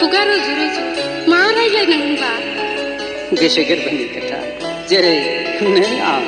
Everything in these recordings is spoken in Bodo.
खुगा रुजु रुजु मा रायज्लायनो होनबा गोसो गोरबोनि खोथा जेरै नों आं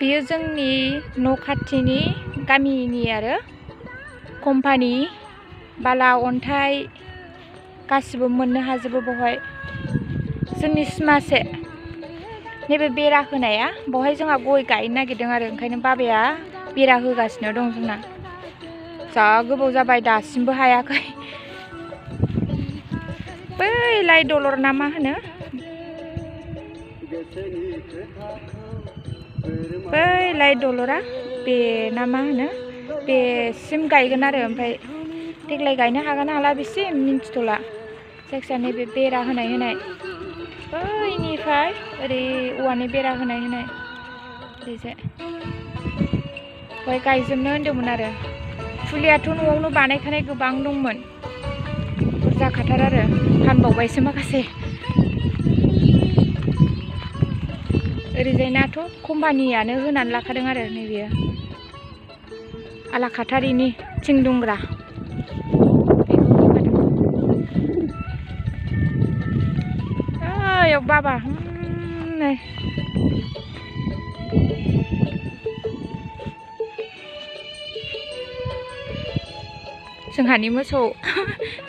बियो जोंनि न' खाथिनि गामिनि आरो कम्पानि बाला अन्थाइ गासिबो मोननो हाजोबो बहाय जोंनि सिमासे नैबे बेरा होनाया बहाय जोंहा गय गायनो नागिरदों आरो ओंखायनो बाबाया बेरा होगासिनो दं जोंना जा गोबाव जाबाय दासिमबो हायाखै बै लाइ दलर ना मा होनो बै लाइ दलरा बे ना मा होनो बेसिम गायगोन आरो ओमफ्राय देग्लाय गायनो हागोन हाला बेसिम मिन्थिथ'ला जायखिजाया नैबे बेरा होनाय बैनिफ्राय ओरै औवानि बेरा होनाय ओरैजाय बेवहाय गायजोबनो होन्दोंमोन आरो फुलियाथ' न'आवनो बानायखानाय गोबां दंमोन बुरजाखाथार आरो फानबावबायसो माखासे ओरैजायनाथ' कम्पानियानो होनानै लाखादों आरो नैबेयो आलाखाथारिनि थिं दुंग्रा ओयाव बाबा नै जोंहानि मोसौ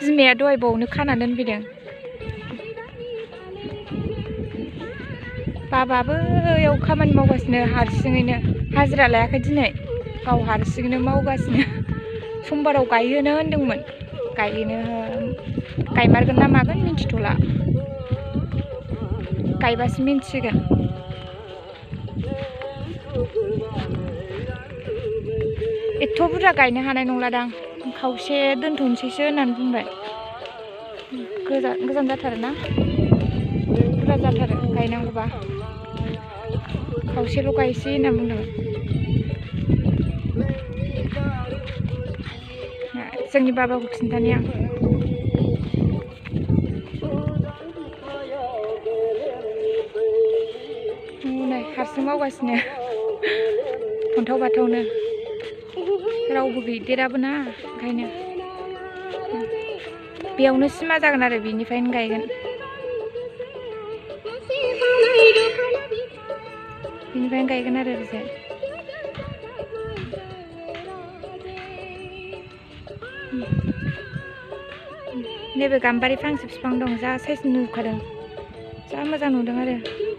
बिमाया दहाय बावनो खानानै दोनफैदों बाबाबो याव खामानि मावगासिनो हारसिङैनो हाजिरा लायाखै दिनै गाव हारसिङैनो मावगासिनो समबाराव गायहोनो होन्दोंमोन गायमारगोन ना मागोन मिन्थिथ'ला गायबासो मिन्थिसिगोन एथ' बुरजा गायनो हानाय नंलादां खावसे दोनथ'नोसैसो होननानै बुंबाय गोजान जाथारोना बुरजा जाथारो गायनांगौबा खावसेल' गायसै होनना बुंदों जोंनि बाबाखौ खिन्थानि आं नै हारसिं मावगासिनो अन्थाव बाथावनो रावबो गैदेराबो ना ओंखायनो बेयावनो सिमा जागोन आरो बिनिफ्रायनो गायगोन आरो ओरैजाय नैबे गाम्बारि फांसे बिफां दं जा साइज नुखादों जा मोजां नुदों आरो